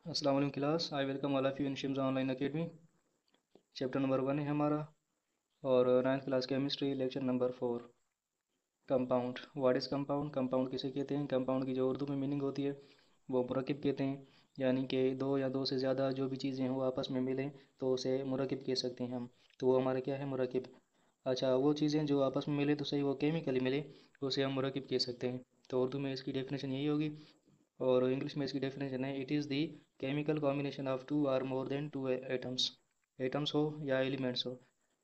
अस्सलाम वालेकुम class. I welcome all of you in Shims online academy. Chapter number 1 है हमारा और ninth class chemistry lecture number 4 compound. What is compound? Compound किसे कहते हैं? कंपाउंड की जो उर्दू में मीनिंग होती है वो मुरक्किब कहते हैं, यानी कि दो या दो से ज़्यादा जो भी चीज़ें हैं वो आपस में मिलें तो उसे मुरक्किब कह सकते हैं हम। तो वो हमारा क्या है? मुरक्किब। अच्छा, वो चीज़ें जो आपस में मिले तो सही वो केमिकली मिले उसे हम मुरक्किब कह सकते हैं। तो उर्दू में इसकी डेफिनेशन यही होगी और इंग्लिश में इसकी डेफिनेशन है it is the chemical combination of two or more than two atoms. Atoms हो या एलिमेंट्स हो।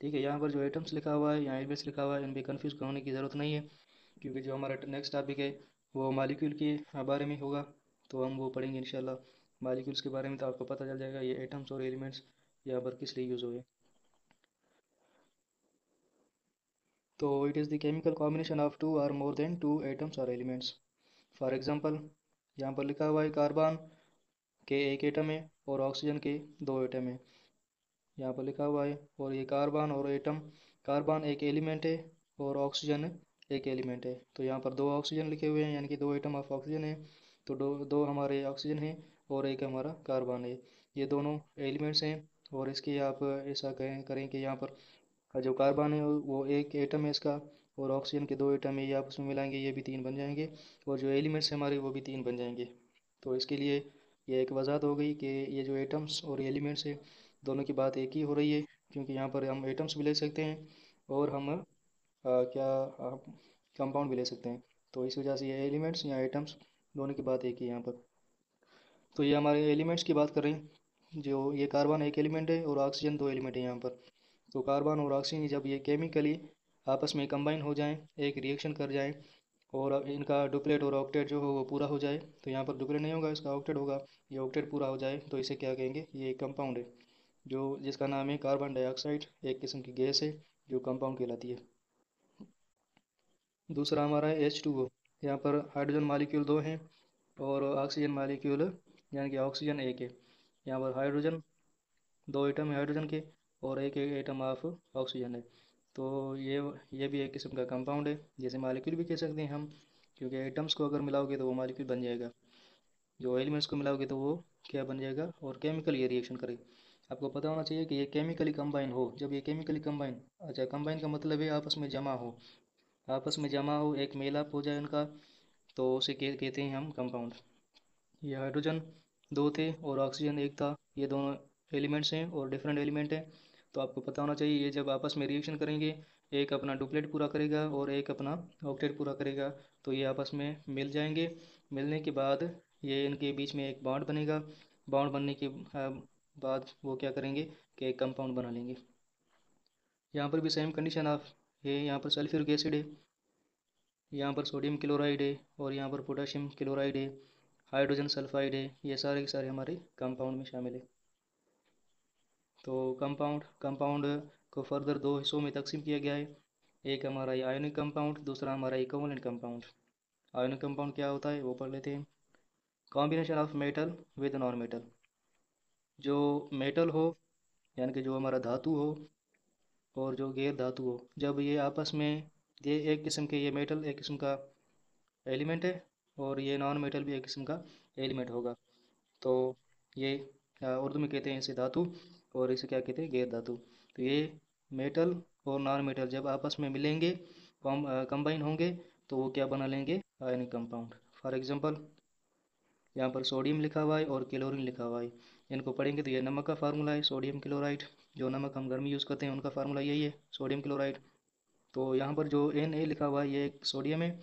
ठीक है, यहाँ पर जो एटम्स लिखा हुआ है या एलिमेंट्स लिखा हुआ है इन पर कन्फ्यूज़ होने की ज़रूरत नहीं है, क्योंकि जो हमारा नेक्स्ट टॉपिक है वो मालिक्यूल के बारे में होगा। तो हम वो पढ़ेंगे इंशाल्लाह। मालिक्यूल्स के बारे में तो आपको पता चल जाएगा ये एटम्स और एलिमेंट्स यहाँ पर किस लिए यूज़ हुए। तो it is the chemical combination of two or more than two atoms और एलिमेंट्स। फॉर एग्जांपल, यहाँ पर लिखा हुआ है कार्बन के एक एटम है और ऑक्सीजन के दो एटम है। यहाँ पर लिखा हुआ है और ये कार्बन और एटम, कार्बन एक एलिमेंट है और ऑक्सीजन एक एलिमेंट है। तो यहाँ पर दो ऑक्सीजन लिखे हुए हैं यानी कि दो एटम ऑफ ऑक्सीजन है। तो दो दो हमारे ऑक्सीजन है और एक हमारा कार्बन है। ये दोनों एलिमेंट्स हैं। और इसकी आप ऐसा करें कि यहाँ पर जो कार्बन है वो एक एटम है इसका, और ऑक्सीजन के दो एटम है, ये आपस में मिलाएंगे ये भी तीन बन जाएंगे। और जो एलिमेंट्स हैं हमारे वो भी तीन बन जाएंगे। तो इसके लिए ये एक वजह हो गई कि ये जो एटम्स और एलिमेंट्स है दोनों की बात एक ही हो रही है, क्योंकि यहाँ पर हम एटम्स भी ले सकते हैं और हम क्या कंपाउंड भी ले सकते हैं। तो इस वजह से ये एलिमेंट्स या एटम्स दोनों की बात एक ही है यहाँ पर। तो ये हमारे एलिमेंट्स की बात कर रहे हैं। जो ये कार्बन एक एलिमेंट है और ऑक्सीजन दो एलिमेंट है यहाँ पर। तो कार्बन और ऑक्सीजन जब ये केमिकली आपस में कंबाइन हो जाएं, एक रिएक्शन कर जाएं और अब इनका डुप्लेट और ऑक्टेट जो हो वो पूरा हो जाए, तो यहाँ पर डुप्लेट नहीं होगा, इसका ऑक्टेट होगा। ये ऑक्टेट पूरा हो जाए तो इसे क्या कहेंगे? ये एक कंपाउंड है जो जिसका नाम है कार्बन डाइऑक्साइड, एक किस्म की गैस है जो कंपाउंड कहलाती है। दूसरा हमारा है H2O। यहाँ पर हाइड्रोजन मालिक्यूल दो हैं और ऑक्सीजन मालिक्यूल यानी कि ऑक्सीजन एक है। यहाँ पर हाइड्रोजन दो एटम है हाइड्रोजन के और एक एक एटम ऑफ ऑक्सीजन है। तो ये भी एक किस्म का कंपाउंड है, जैसे मालिक्यूल भी कह सकते हैं हम, क्योंकि एटम्स को अगर मिलाओगे तो वो मालिक्यूल बन जाएगा। जो एलिमेंट्स को मिलाओगे तो वो क्या बन जाएगा? और केमिकल ये रिएक्शन करे। आपको पता होना चाहिए कि ये केमिकली कंबाइन हो। जब ये केमिकली कंबाइन, अच्छा कंबाइन का मतलब है आपस में जमा हो, आपस में जमा हो, एक मेलाप हो जाए उनका, तो उसे कहते हैं हम कंपाउंड। ये हाइड्रोजन दो थे और ऑक्सीजन एक था, ये दोनों एलिमेंट्स हैं और डिफरेंट एलिमेंट हैं। तो आपको पता होना चाहिए ये जब आपस में रिएक्शन करेंगे, एक अपना डुप्लेट पूरा करेगा और एक अपना ऑक्टेट पूरा करेगा, तो ये आपस में मिल जाएंगे। मिलने के बाद ये इनके बीच में एक बॉन्ड बनेगा। बॉन्ड बनने के बाद वो क्या करेंगे कि एक कंपाउंड बना लेंगे। यहाँ पर भी सेम कंडीशन ऑफ है। यहाँ पर सल्फ्यूरिक एसिड है, यहाँ पर सोडियम क्लोराइड है और यहाँ पर पोटेशियम क्लोराइड है, हाइड्रोजन सल्फाइड है। ये सारे के सारे हमारे कंपाउंड में शामिल है। तो कंपाउंड कंपाउंड को फर्दर दो हिस्सों में तकसीम किया गया है। एक हमारा ये आयोनिक कंपाउंड, दूसरा हमारा इकोवलेंट कंपाउंड। आयोनिक कंपाउंड क्या होता है वो पढ़ लेते हैं। Combination of metal with non metal. जो मेटल हो यानी कि जो हमारा धातु हो और जो गैर धातु हो, जब ये आपस में, ये एक किस्म के, ये मेटल एक किस्म का एलिमेंट है और ये नॉन मेटल भी एक किस्म का एलिमेंट होगा। तो ये उर्दू में कहते हैं इसे धातु और इसे क्या कहते हैं? गैर धातु। तो ये मेटल और नॉन मेटल जब आपस में मिलेंगे, कंबाइन होंगे, तो वो क्या बना लेंगे? Ionic compound. फॉर एग्जांपल, यहाँ पर सोडियम लिखा हुआ है और क्लोरीन लिखा हुआ है। इनको पढ़ेंगे तो ये नमक का फार्मूला है, सोडियम क्लोराइड। जो नमक हम घर में यूज़ करते हैं उनका फार्मूला यही है, सोडियम क्लोराइड। तो यहाँ पर जो Na लिखा हुआ है ये एक सोडियम है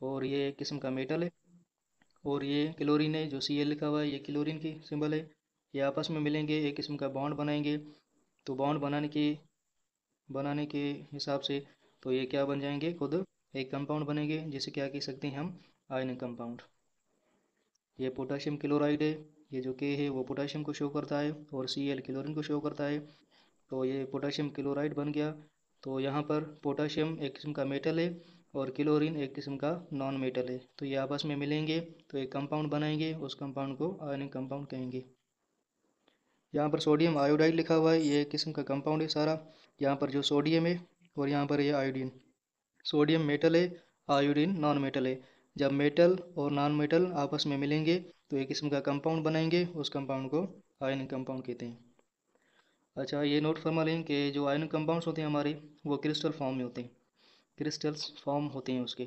और ये एक किस्म का मेटल है। और ये क्लोरीन है, जो Cl लिखा हुआ है ये क्लोरीन की सिंबल है। ये आपस में मिलेंगे, एक किस्म का बॉन्ड बनाएंगे। तो बॉन्ड बनाने के हिसाब से तो ये क्या बन जाएंगे? खुद एक कंपाउंड बनेंगे, जिसे क्या कह सकते हैं हम? Ionic compound. ये पोटाशियम क्लोराइड है, ये जो के है वो पोटाशियम को शो करता है और Cl क्लोरीन को शो करता है। तो ये पोटाशियम क्लोराइड बन गया। तो यहाँ पर पोटाशियम एक किस्म का मेटल है और क्लोरीन एक किस्म का नॉन मेटल है। तो ये आपस में मिलेंगे तो एक कंपाउंड बनाएंगे, उस कंपाउंड को आयनिक कंपाउंड कहेंगे। यहाँ पर सोडियम आयोडाइड लिखा हुआ है, ये एक किस्म का कंपाउंड है सारा। यहाँ पर जो सोडियम है और यहाँ पर ये आयोडीन। सोडियम मेटल है, आयोडीन नॉन मेटल है। जब मेटल और नॉन मेटल आपस में मिलेंगे तो एक किस्म का कंपाउंड बनाएंगे, उस कंपाउंड को आयनिक कंपाउंड कहते हैं। अच्छा, ये नोट फरमा लें कि जो आयनिक कंपाउंड्स होते हैं हमारे, वो क्रिस्टल फॉर्म में होते हैं, क्रिस्टल्स फॉर्म होते हैं उसके।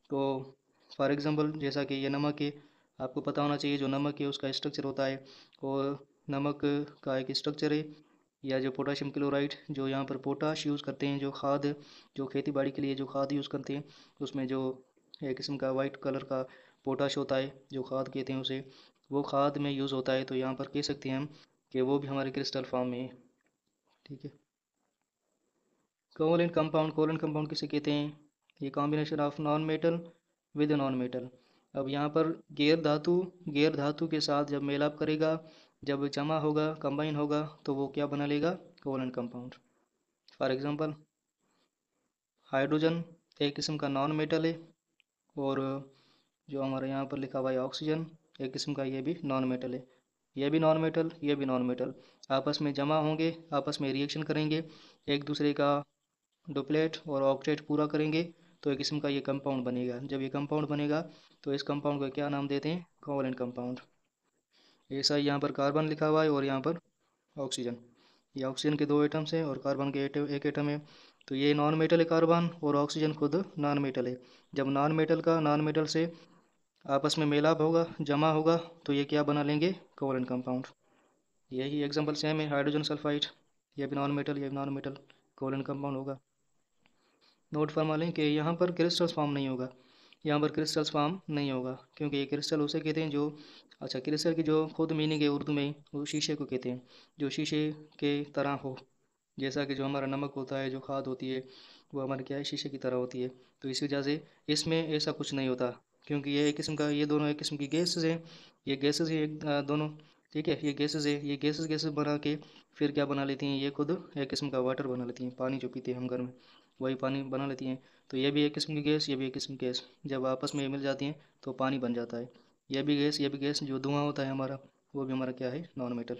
तो फॉर एग्जांपल जैसा कि ये नमक है, आपको पता होना चाहिए जो नमक है उसका स्ट्रक्चर होता है, और नमक का एक स्ट्रक्चर है। या जो पोटाशियम क्लोराइड, जो यहाँ पर पोटाश यूज़ करते हैं, जो खाद, जो खेती बाड़ी के लिए जो खाद यूज़ करते हैं, उसमें जो एक किस्म का वाइट कलर का पोटाश होता है, जो खाद कहते हैं उसे, वो खाद में यूज़ होता है। तो यहाँ पर कह सकते हैं हम कि वो भी हमारे क्रिस्टल फॉर्म में है। ठीक है। कोवलेंट कंपाउंड, कोवलेंट कंपाउंड किसे कहते हैं? ये combination of non metal with non metal. अब यहाँ पर गैर धातु के साथ जब मेलाप करेगा, जब जमा होगा, कंबाइन होगा, तो वो क्या बना लेगा? Covalent compound. For example hydrogen एक किस्म का नॉन मेटल है, और जो हमारे यहाँ पर लिखा हुआ है ऑक्सीजन, एक किस्म का ये भी नॉन मेटल है। ये भी नॉन मेटल, ये भी नॉन मेटल, आपस में जमा होंगे, आपस में रिएक्शन करेंगे, एक दूसरे का डुप्लेट और ऑक्टेट पूरा करेंगे, तो एक किस्म का ये कंपाउंड बनेगा। जब ये कंपाउंड बनेगा तो इस कंपाउंड को क्या नाम देते हैं? Covalent compound. ऐसा ही यहाँ पर कार्बन लिखा हुआ है और यहाँ पर ऑक्सीजन। ये ऑक्सीजन के दो एटम्स हैं और कार्बन के एक एटम है। तो ये नॉन मेटल है कार्बन, और ऑक्सीजन खुद नॉन मेटल है। जब नॉन मेटल का नॉन मेटल से आपस में मेलाप होगा, जमा होगा, तो ये क्या बना लेंगे? Covalent compound. यही एग्जांपल सेम है हाइड्रोजन सल्फाइड, ये भी नॉन मेटल, ये भी नॉन मेटल, कोवलेंट कंपाउंड होगा। नोट फरमा लें कि यहाँ पर क्रिस्टल्स फॉर्म नहीं होगा, यहाँ पर क्रिस्टल्स फॉर्म नहीं होगा, क्योंकि ये क्रिस्टल उसे कहते हैं जो, अच्छा, क्रिस्टल की जो खुद मीनिंग है उर्दू में, वो शीशे को कहते हैं, जो शीशे के तरह हो। जैसा कि जो हमारा नमक होता है, जो खाद होती है, वो हमारे क्या है, शीशे की तरह होती है। तो इसी वजह से इसमें ऐसा कुछ नहीं होता, क्योंकि ये एक किस्म का, ये दोनों एक किस्म की गैसेज हैं। ये गैसेज है दोनों। ठीक है, ये गैसेज है, ये गैसेज गैसेज बना के फिर क्या बना लेती हैं, ये खुद एक किस्म का वाटर बना लेती हैं, पानी जो पीते हैं हम घर में, वही पानी बना लेती हैं। तो ये भी एक किस्म की गैस, ये भी एक किस्म की गैस, जब आपस में मिल जाती हैं तो पानी बन जाता है। ये भी गैस, ये भी गैस, जो धुआं होता है हमारा, वो भी हमारा क्या है? Non metal.